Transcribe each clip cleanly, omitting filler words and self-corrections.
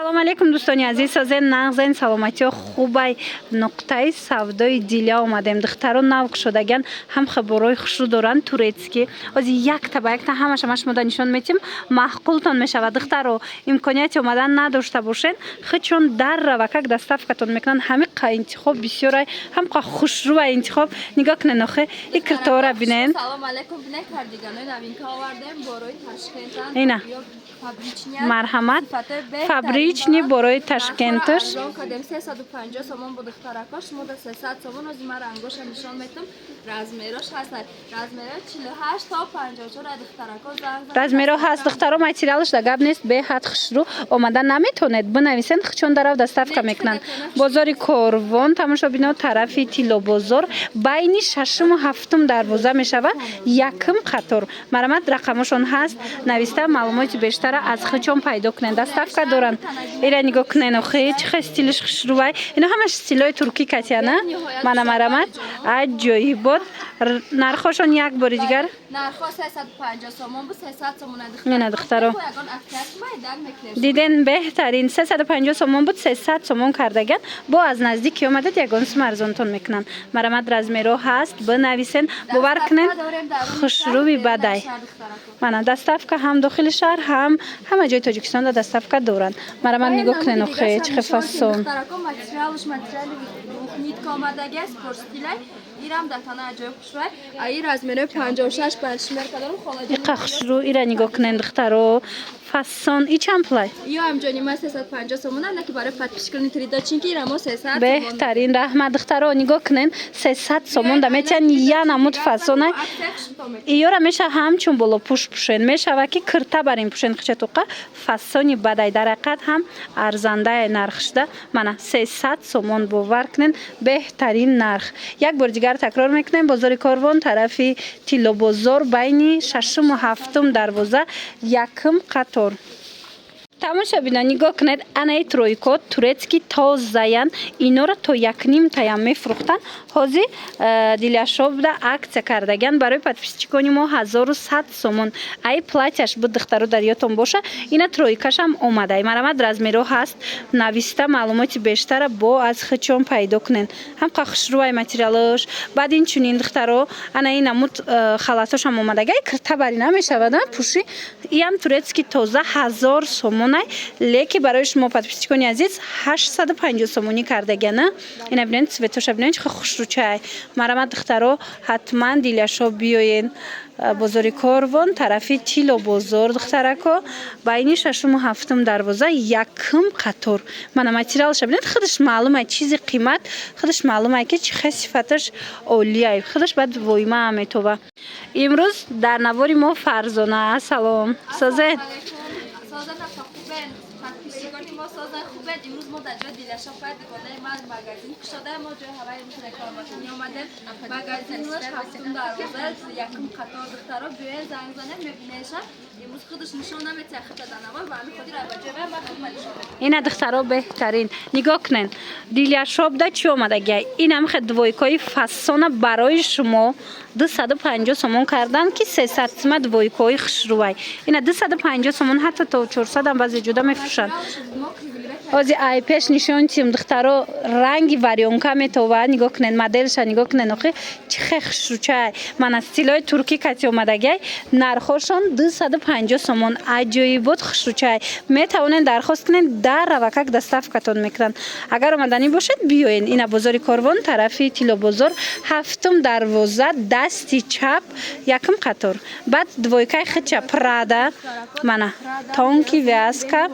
салом алейкум дӯстони азиз, созен нағзен саломатиё хубай нуқтаи савдои дила омадем. Духтаро навк шудаган ҳам хаборои хушрӯ доранд турецки. Ози якта ба якта ҳамаша машмода нишон метим маъқултон мешавад. Духтаро имконияти омадан надошта бошен хичон даррава как доставкатон мекунанд ҳамиқа интихоб бисёрай ҳамқа хушрӯа интихоб нигоҳ кунен охе икртора бинен. Салом алейкум бинен кардиганои навинка овардем борои Ташкентан. Ина марҳамат фабрични борои Ташкенташ арзон кардем 350 сомон бу духтаракош шумо да 300 сомон ози мара ангоша нишон метам размерош ҳаст размеро 48 то 54 духтаракош занг размеро ҳаст духтаро материалаш да гап нест беҳад хушрӯ омада наметонед бинависен хичон дарав доставка мекунанд бозори Корвон тамошобино тарафи Тилобозор байни 6-ум 7-ум дарвоза мешава якм қатор марамат рақамошон ҳаст нависта маълумоти бештара аз хичон пайдо кунен доставка доранд ира нигоҳ кунен охе чихе стилиш хушрӯвай ино ҳамаш стилои туркӣ катяна мана марамат аҷоибот нархошон як бори дигар нархо 350 сомон бу 300 сомон мена духтаро диден беҳтарин 350 сомон буд 300 сомон кардаган бо аз наздики омадад ягон сум арзонтон мекунанд марамат размеро ҳаст бинависен бовар кунен хушрӯви бадай мана доставка ҳам дохили шаҳр ҳам ҳама ҷои Тоҷикистон да доставка доранд марамат нигоҳ кунен охе чихе фасон ирам датана аҷоиб хушрӯй аи размерои 56 балшмерка дорам холади иқа хушрӯ ира нигоҳ кунен духтаро фасон и чанд плай ё амҷони ма 350 сомон ана ки барои подписчикони тридочинки ирамо 300 беҳтарин раҳмат духтаро нигоҳ кунен 300 сомон да метиан я намуд фасонай иёра меша ҳамчун боло пуш пушен мешава ки кирта барин пушен хичатуқа фасони бадай дар ҳақиқат ҳам арзандаи нархшда мана 300 сомон бовар кунен беҳтарин нарх як бор дигар такрор мекунем бозори Корвон тарафи Тилобозор байни 6-ум 7-ум дарвоза якм қатор тамошобино нигоҳ кунед анаи тройко турецки тозаян инора то 1.5 таям мефурӯхтанд ҳозир диляшобда аксия кардаган барои подписчикони мо 1100 сомон ай платяш буд духтаро дар ёдтон боша ина тройкашам омадай марамат размеро ҳаст нависта маълумоти бештара бо аз хичон пайдо кунен ҳамқа хушрӯай материалош баъд инчунин духтаро анаи намуд халатошам омадагай кирта бари намешавад пуши иам турецки тоза 1000 сомон леки барои шумо подписчикони азиз 850 сомонӣ кардагана ина бинен цветоша бинен чихе хушрӯчай марамат духтаро ҳатман диляшо биёен бозори Корвон тарафи Тилобозор духтарако байни 6-ум 7-ум дарвоза якм қатор мана материалша бинед худаш маълумай чизи қимат худаш маълумай ки чихе сифаташ олияй худаш баъд войма метова имрӯз дар навори мо Фарзона салом созен подписчикони мо созан хубен имрӯз мо дар ҷои диляшоф диконаи ман магазин кушода мо ҷои ҳаваи имрӯз рекламашини омадем магазинаш 7-ум дарвоза якм қатор духтаро биёен занг занем мебинеша имрӯз худаш нишон наметия хита данавой ва ҳамин хотир абаҷои ма худма нишон метия ина духтаро беҳтарин нигоҳ кунен диляшобда чӣ омадагай ин ҳамихе двойкои фасона барои шумо 250 сомон кардан ки 300 сима двойкои хушрӯвай ина 250 сомон ҳатто то 400 ам баъзе ҷуда мефурӯшанд ози ай пеш нишон тим духтаро ранги варёнка метова нигоҳ кунен моделша нигоҳ кунен охи чихе хушрӯчай мана стилои туркӣ кати омадагай нархошон 250 сомон аҷоибот хушрӯчай метавонен дархост кунен даррава как доставкатон мекунанд агар омаданӣ бошед биёен ина бозори Корвон тарафи Тилобозор 7-ум дарвоза дасти чап якм қатор баъд двойкаи хича Прада мана тонки вязка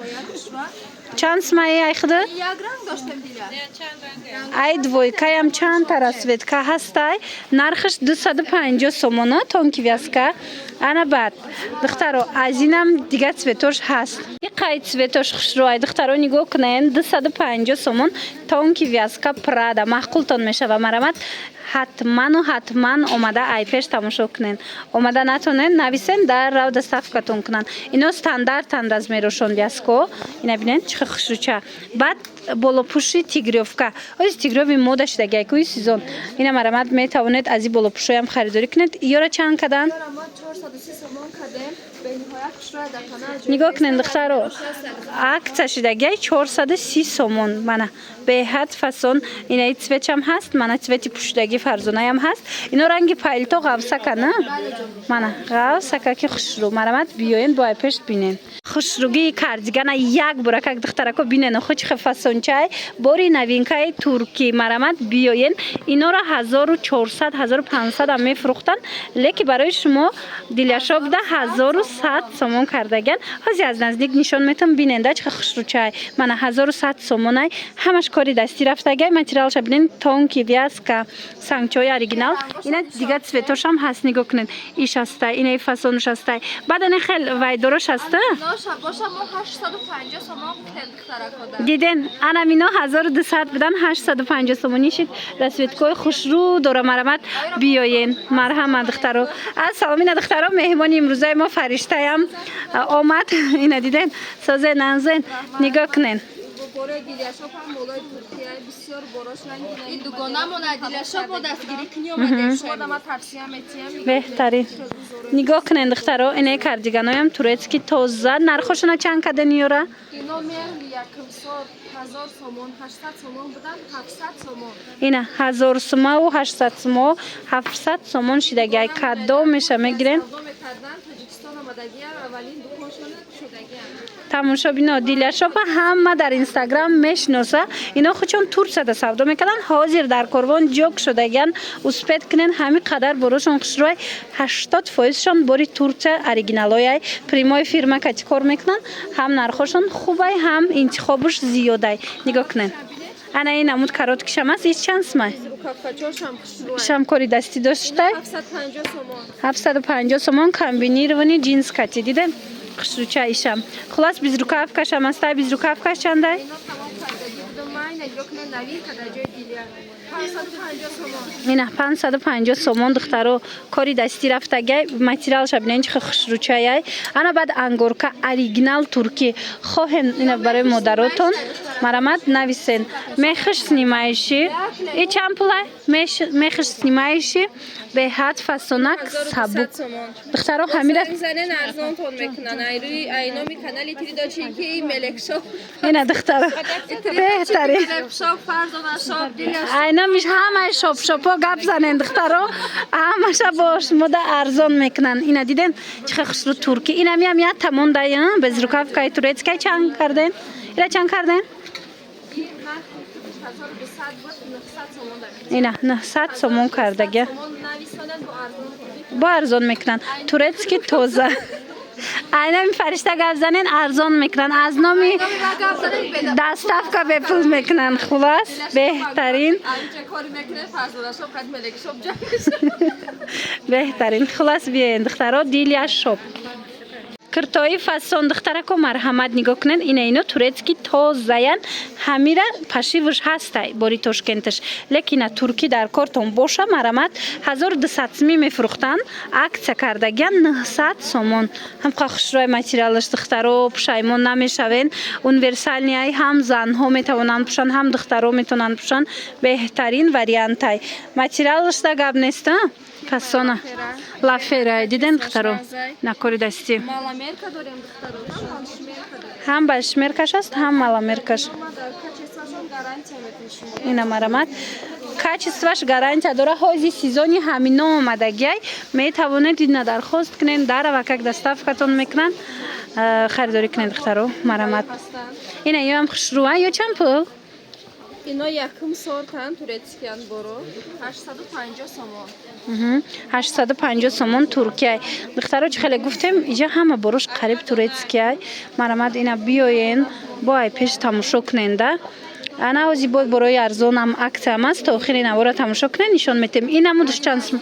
чанд смаи айхда ай двойкаям чанд тарасветка ҳастай нархаш 250 сомона тонки вязка ана баъд духтаро аз инам дигар цветош ҳаст иқай цветош хушрӯай духтаро нигоҳ кунен 250 сомон тонки вязка Прада маъқултон мешава марамат ҳатман омада айпеш тамошо кунен омада натонен нависен даррав доставкатон кунанд ино стандартанд размерошон вязко ина бинен чихе хушрӯча баъд болопуши тигрёвка ози тигрёви мода шудагай кӯи сезон ина марамат метавонед аз и болопушоям харидорӣ кунед иёра чанд кадан 430 сомон кадем بنهایت خشرو در کنار نگاه کنین دخترو عکس شدگی 430 سومون منه به حد فسون اینا چوچ هم هست منه چوچ پوشیدگی فرزانه هم هست اینا رنگ پایلتو قوسه کنه منه قوسه که خشرو مرامت بیاین با پشت بینین خشروگی کاردیگان یک برکک دخترکو بینن خود چه فسون چای باری نوینکای ترکی مرامت بیاین اینا را 1400 1500 هم میفروختن لیکی برای شما دیلشا بده 1100 سومون کردگن حاضی از نزدیک نشون میتم بیننده چه خشرو چای من 1100 سومونای همش کاری دستی رفتگی متریالش ببینین تونکی ویاسکا سانچوی اوریجینال اینا دیگه سویتوش هم هست نگاه کنین ایش هسته اینا فسونش هسته بعدن خیلی وای درش هسته باشه ما 850 سومون خیلی دخترکو دارم دیدن انا مینا 1200 بدن 850 سومونی شد رسویتکوی خوشرو دور مرامت بیاین مرحمت دخترو از سلامین دخترو مهمانی امروزه ما فرشته هم آمد اینا دیدن سازه ننزن نگاه کنین باره دیلشاپ هم مولای ترکیه بسیار باراش رنگی این دوگانه مونه دیلشاپ با دستگیری کنی اومده شما ما توصیه میتیم بهترین نگاه کنین دخترو اینه کاردیگانای هم تورецکی تازه نرخشون چند کده نیوره اینا میرلی یکم سال 1000 سومون 800 سومون بودن 700 سومون اینه 1000 سومون و 800 سومون 700 سومون شدگی کدو میشه میگیرین تاجیکستان آمدگی اولین دکانشون شدگی تماشا بینا دیلشاپ همه در اینستاگرام میشناسه اینا خودشون ترکیه ده سودا میکنن حاضر در کاروان جوک شدگن اسپت کنن همین قدر بروشون خشروی 80% شون باری ترکیه اوریجینالای پریمای فرما که کار میکنن هم نرخشون خوبه هم انتخابش زیاده نگاه کنن انا این عمود کارات کشم است هیچ چند سمه شام کاری دستی داشته 750 سومون 750 سومون کمبینی روانی جینز کتی دیدن خشروچه ایشم خلاص بیز رکاف کشم است بیز رکاف کش چنده اینا تمام کردگی بودم من نگاه کنن نوی کده جای دیلیه 550 سومون اینا 550 سومون دخترو کاری دستی رفتگی متریال شبینین چه خشروچه ای انا بعد انگورکا اوریجینال ترکی خواهن اینا برای مادراتون مرامت نویسن میخش سنیمایشی ای چند پوله میخش سنیمایشی به حد فسونک سبک دخترو همیره زنن ارزان تون میکنن ایروی اینامی کانالی تری داشتین که ملک شو اینا دخترو بهتری شو فرزانه شو دیلیش اینا میش همه شاپا گپ زنن دخترو همش باش مده ارزان میکنن اینا دیدن چه خسرو ترکی اینا میام یا تمون دایم bez rukawka turecka چند کردن اینا چند کردن اینا 900 سومون کردگی با ارزان میکنن تورецکی تازه اینا می فرشته گپ زنین ارزان میکنن از نامی دستافکا به پول میکنن خلاص بهترین بهترین خلاص بیاین دخترها دیلیا شاپ کرتای فسون دخترکو مرحمت نگاه کنن اینا تورецکی تازه‌ین همیره پشیوش هسته باری تاشکنتش لیکن ترکی در کارتون باشه مرحمت 1200 میفروختن عکس کردگن 900 سومون هم خشروی متریالش دخترو پشیمون نمیشوین اونورسال نیای هم زن ها میتونن پوشن هم دخترو میتونن پوشن بهترین وریانت های متریالش دا گپ نیست فسونه لافره دیدن دخترو نکاری دستی مالامرکا داریم دخترو هم باشمرکش است هم مالامرکش اینا مرامت کачествоش гарантия داره حاضی سیزونی همین اومدگی می توانید این درخواست کنین در وقت دستافکتون میکنن خریداری کنین دخترو مرامت اینا یا هم خشروه یا چند پول اینا یکم سورتن تورецکیان برو 850 سومون 850 سومون ترکیه دخترو چه خیلی گفتم اینجا همه بروش قریب تورецکیه مرامت اینا بیاین با پیش تماشا کننده انا وزی بود برای ارزان هم عکس هم است تا آخر نوارا تماشا کنه نشان میتیم این هم دوش چند سم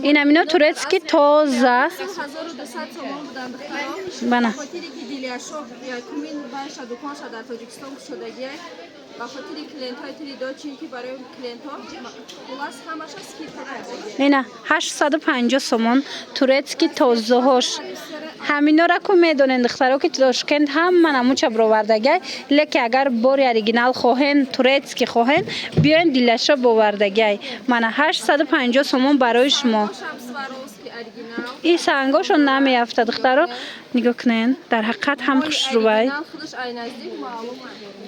این هم اینا تورецکی تازه 1200 سومون بودن بنا دیلیاشو یا کومین باش دکانش در تاجیکستان شدگی با خاطر کلینت های تری داشتیم که برای کلینت ها خلاص همش اسکیپ اینا 850 سومون تورецکی تازه هاش همینا را که میدونن دخترها که تاشکند هم من همون چه برآوردگی لیکن اگر باری اوریجینال خواهن تورецکی خواهن بیاین دیلشا باوردگی من 850 سومون برای شما این سنگاشون نمیافته دخترا نگاه کنین در حقیقت هم خوشروای خودش ای نزدیک معلومه.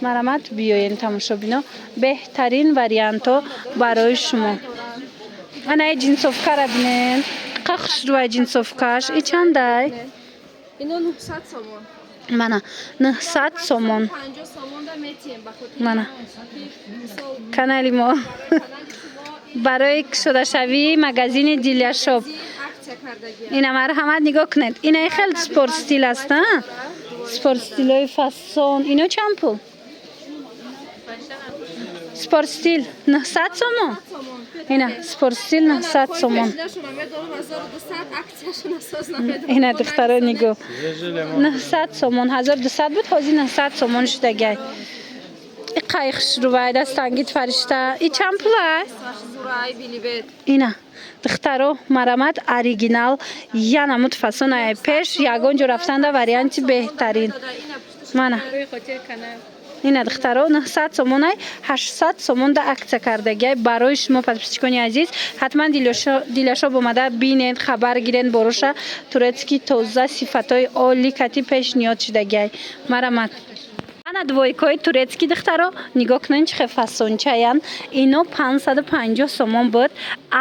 مرامت بیاین تماشا بینا بهترین وریانت ها برای شما انا جنسوفکا را بینین که خوشروای جنسوفکاش ای چنده؟ اینو 900 سومون. مانا 900 سومون 50 سومون دا میتیم بخاطر مانا کانالی ما برای شده شوی مگزین دیلیا شاپ اینا مرحمت نگاه کنید اینا خیلی سپورت استیل است نه سپورت استیل های فاسون اینا چند پول سپورت استیل 900 سومون اینا سپورت استیل 900 سومون اینا دخترا نگاه 900 سومون 1200 بود حاضی 900 سومون شده گی این قایق شروع دستانگیت فرشته این چند پول است؟ اینا دخترو مرامت اوریجینال یا نمود فاسون های پیش یگان جو رفتن دا وریانتی بهترین مانا اینا دخترو 900 سومون های 800 سومون دا اکت کردگی برای شما پس کنی عزیز حتما دیلشو بومده بینید خبر گیرین بروشه تورецький توزه صفت های عالی کتی پیش نیاد شدگی مرامت انا двойкой турецкий духтаро нигоҳ кунед чӣ фасончаян ино 550 сомон буд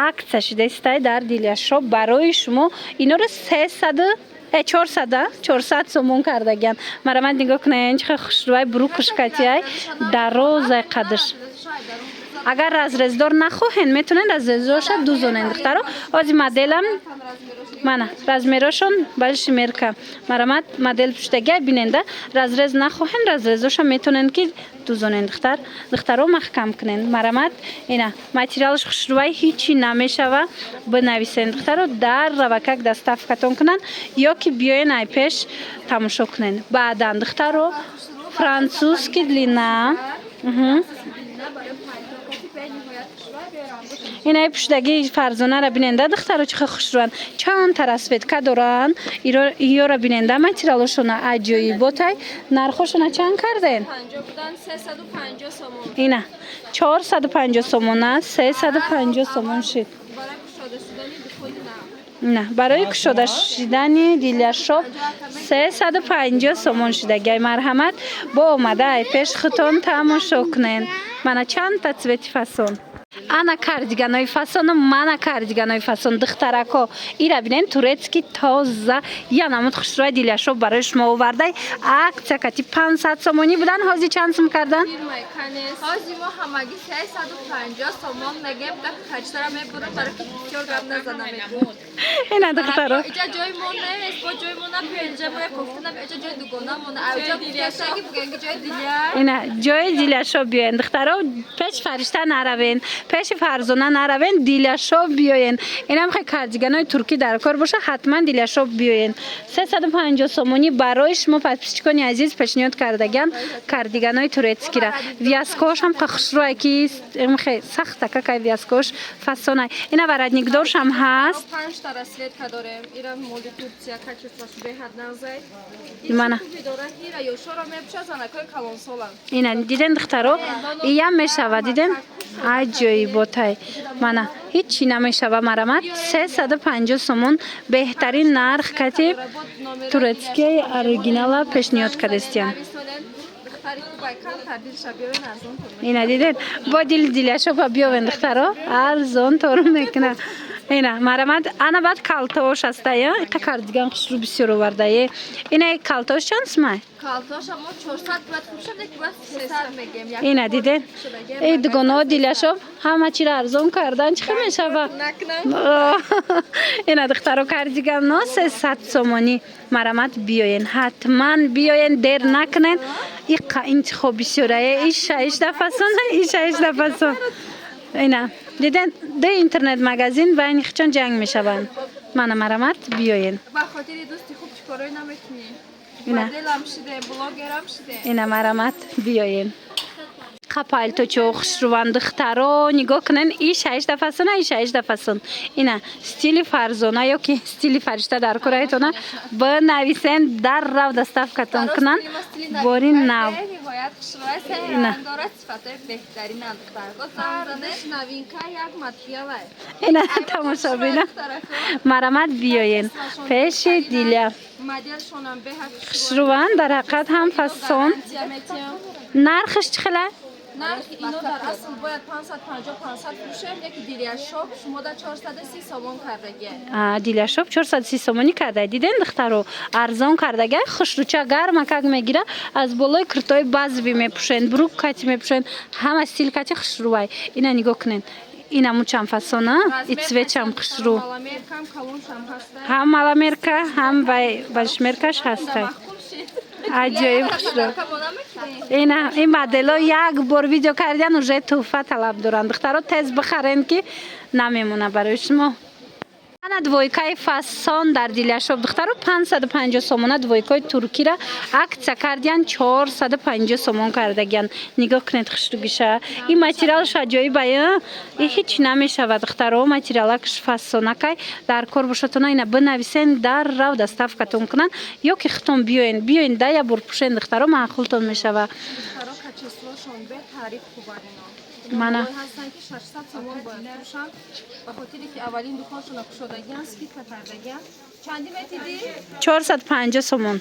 акция шуда истай дар диляшоп барои шумо иноро 400 сомон кардагиян марамат нигоҳ кунед чӣ хушрӯай брукушкатияй дарозай қадр агар разрездор нахоҳед метавонед разрездорша дузонед духтаро ози моделам мана размерошон балши мерка марамат модел пуштага биненда разрез нахоҳен разрезоша метавонен ки дузонен духтаро маҳкам кунен марамат ина материалш хушрӯай ҳичи намешава бинависен духтаро дар равакак доставкатон кунан ё ки биёен ай пеш тамошо кунен баъдан духтаро французский длина اینای پشتگی فرزانه را بیننده دخترها چه خوشروان چند تا رسویدکا دارن ایو را بیننده متریالشون عجیبی بوتای نرخشون چند کردن 350 سومون اینا 450 سومون 350 سومون شد نه برای کشوده شدن دیلیاشوب 350 سومون شده گی مرحمت با اومده ای پیش خطون تماشا کنین من چند تا цвет فاسون انا کاردیگانای فاسون من کاردیگانای فاسون دخترکو ایرا بینین تورецький تازه یا نمود خوشروی دیلیاشوب برای شما آورده акция کتی 500 سومونی بودن حاضی چند سوم کردن حاضی ما همگی 350 سومون میگیم که خرجتر میبوده برای که بسیار گم نزنم اینا دخترا اینجا جای مون نیست با جای مون پنجه باید گفتنم اینجا جای دوگانه مونه اینجا دیلیاشوب بگنگی جای دیلیا اینا جای دیلیاشوب بیاین دخترا پیش فرشته نروین پیش فرزانه نروین دیلیاشوب بیاین اینا هم خیلی کاردیگانای ترکی در کار باشه حتما دیلیاشوب بیاین 350 سومونی برای شما پس کنی عزیز پیشنهاد کردگان کاردیگانای تورецький را ویاسکوش هم خوشروی کی خیلی سخته که ویاسکوش فاسونه اینا ورادنیکدارش هم هست 5 تا رسویدکا داریم ایران مولی تورکیا کچوساش به حد نزد اینا اینا دیدن دخترو ایم میشود دیدن عجیب بوتای مانا هیچی نمیشود مرامت 350 سومون بهترین نرخ کتی تورецький اوریجینال پیشنهاد کردستیم اینا دیدن با دیلیاشوب بیاین دخترو ارزان طور میکنه اینا مرامت انا بعد کالتوش هسته یا اینقدر کاردیگان خشرو بسیار آورده اینا کالتوش چند سمه؟ کالتوش اما 400 باید خوب شده که باید 300 میگیم اینا دیدن این دگونه دیلیاشوب همه چی را ارزان کردن چه میشه با اینا دخترو کاردیگان نه 300 سومونی مرامت بیاین حتما بیاین دیر نکنین این انتخاب بسیاره ایش دفعه فاسون اینا دیدن ده اینترنت مگزین و این خچان جنگ میشوند من مرامت بیاین با خاطر دوستی خوب چیکارایی نمیکنی مدلم شده بلاگرم شده اینا مرامت بیاین анақа пальточо хушруван духтаро нигоҳ кунен и 6 фасона и 6 фасон ина стили фарзона ёки стили фаришта дар кораитона бинависен даррав доставкатон кунан бори нав ниҳоят хушрӯяи сеҳ рангдора сифатҳои беҳтаринанд духтарҳо новинка як материал ина тамошо бина марамат биёен пеши диля моделшонам беҳад хушруван дар ҳақиқат ҳам фасон нархш чӣ хела нархи ино дар асл бояд 550-500 фурӯшем леки диляшоп шумо дар 430 сомон кардагия диляшоп 430 сомонӣ карда диден духтаро арзон кардага хушрӯча гарма как мегира аз болои куртои базви мепӯшен бруккати мепӯшен ҳама стилкати хушрӯвай ина нигоҳ кунен ина мучам фасона и цветчам хушрӯ ҳам маламерка ҳам башмеркаш ҳастай аҷоиб хушрӯ ина ин модело як бор видео кардиан уже туҳфа талаб доранд духтаро тез бихарен ки намемона барои шумо ана двойкаи фасон дар диляшоп духтаро 550 сомона двойкаи туркира акция кардиан 450 сомон кардагиян нигоҳ кунед хушрӯгиша ин материалш аҷоибая и ҳеҷ намешавад духтаро материалакш фасонакай дар кор бошатона ина бинависен даррав доставкатон кунанд ёки хутон биёен да я бор пӯшен духтаро маъқултон мешава мана 450 сомон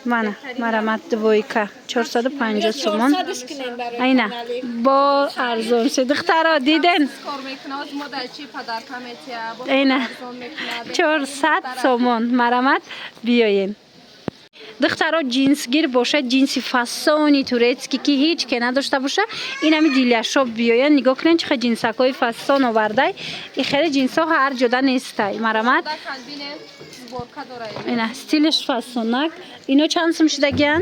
мана марамат двойка 450 сомон айна бо арзон шуд духтаро диден айна 400 сомон марамат биёен духтаро джинсгир бошад джинси фасони турецкӣ ки ҳеҷ ке надошта боша инами диляшоп биёяд нигоҳ кунен чихе джинсакҳои фасон овардай и хеле джинсҳо ҳар ҷода нестай марамат ина стилиш фасонак ино чанд сум шудагиян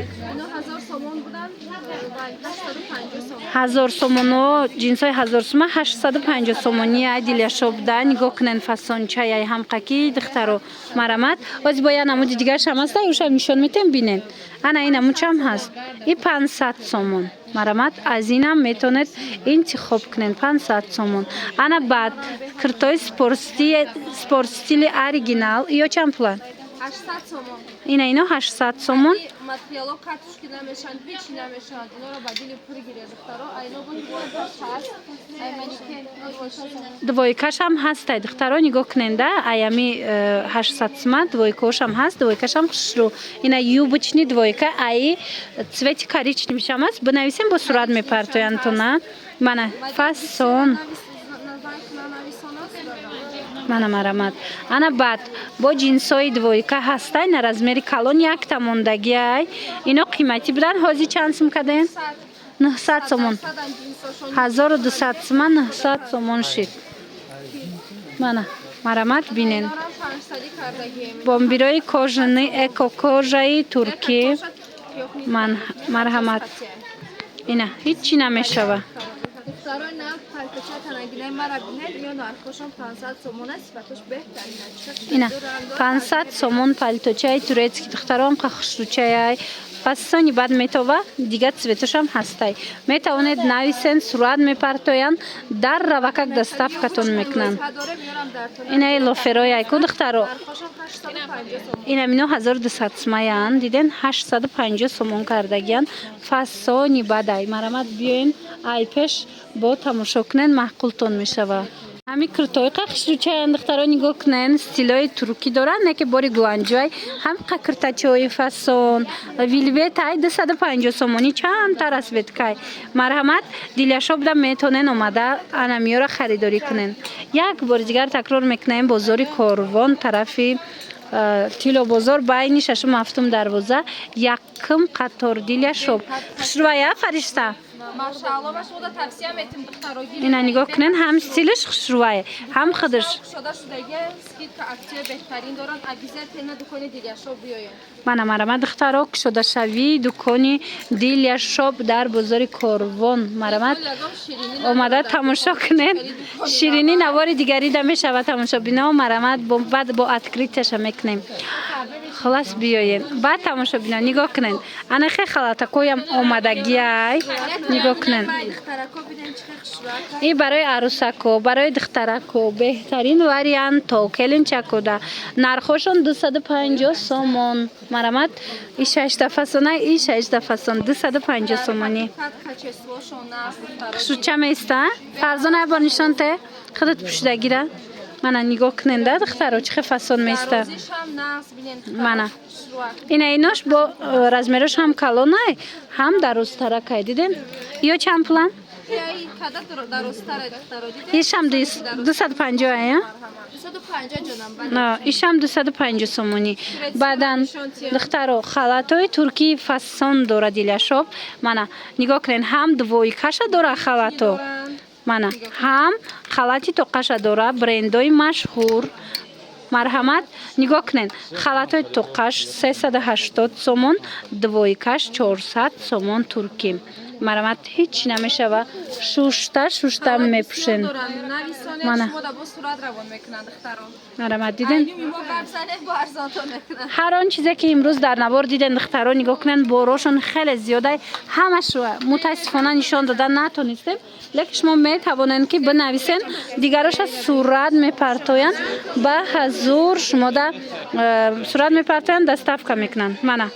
1000 сомоно джинсҳои 1000 сума 850 сомони ай диляшопда нигоҳ кунен фасончай ай ҳамқаки духтаро марамат ози бо я намуди дигаршам ҳаста ушам нишон метем бинен ана ин намучам ҳаст и 500 сомон марамат аз инам метавонед интихоб кунен 500 сомон ана баъд куртои спортстили оригинал ё чанд пулан 800 сомон ина ино 800 сомон материало катушки намешанд ҳеҷ намешанд инoro ба дили пур гиред духтаро айно бо ҳаст ай манекен двойкашам ҳастай духтаро нигоҳ кунен да аями 800 сума двойкошам ҳаст двойкашам хушрӯ ина юбочни двойка ай цвети коричневишам аст бинависем бо сурат мепартояндтона мана фасон мана марамат ана баъд бо джинсҳои двойка ҳастай на размери калон якта мондагиай ино қиматӣ будан ҳозир чанд сум кардем 900 сомон 1200 сума 900 сомон шид мана марамат бинен бомбирои кожаи экокожаи туркӣ марҳамат ина ҳеҷчи намешава 500 сомон палточаи турецки духтарон қа хушрӯчаи фасони бад метова дига цветошам ҳастай метавонед нависен сурат мепартоянд даррава как доставкатон мекунанд инаи лоферояй ку духтаро инамино 1200 сумаян диден 850 сомон кардагиян фасони бадай марамат биёен ай пеш бо тамошо кунен маъқултон мешава ҳами куртои хушрӯчаян духтаро нигоҳ кунен стилои туркӣ доранд неки бори гуанҷой ҳамқа куртачаҳои фасон вилветай 250 сомонӣ чандтар аст веткай марҳамат диляшопда метавонен омада анамиёро харидорӣ кунен як бори дигар такрор мекунем бозори корвон тарафи тило бозор байни 6-7 дарвоза якм қатор диляшоп хушрӯвая фаришта машаалло ба шумо тавсия метим духтаро ина нигоҳ кунен ҳам стилиш хушрӯвае ҳам худаш шуда шудагия скидка аксия беҳтарин доранд обязательно дукони диляшоп биёед мана марамат духтаро кушодашавии дукони диляшоп дар бозори корвон марамат омада тамошо кунед ширини навори дигарида мешава тамошобино марамат баъд бо откритияша мекунем خلاص بیاین بعد تماشا بینن نگاه کنین انا خیلی خلطکویم آمادگی ای نگاه کنین این برای عروسکو برای دخترکو بهترین وریانتو کلینچکو ده نرخوشون 250 سومون مرامت این 6 فسونه این 6 فسون 250 سومونی شو چه میسته فرزانه با نشان ته خودت پوشیده گیره منه نگاه کنین ده دخترو چه فسون میسته منه ایناش با رزمیرش هم کلونه هم درست ترکه دیدین یا چند پلان ایش هم 250 یا 250 جانم نه ایش هم 250 سومونی بعدن دخترو خلطای ترکی فسون داره دیلشوب منه نگاه کنین هم دوی کشه داره خلطو منه هم خلطی تو قشه داره برندای مشهور مرحمت نگاه کنین خلطای توقش 380 سومون دویکش 400 سومون ترکی مرحمت هیچ نمیشه و شوشته میپوشین منه مرحمت دیدین هر آن چیزی که امروز در نوار دیدن دخترها نگاه کنین باروشون خیلی زیاده همش رو متاسفانه نشان دادن نتونستیم لیکن شما میتوانین که بنویسین دیگرش صورت میپرتوین به حضور شما در صورت میپرتوین دستفکه میکنن منه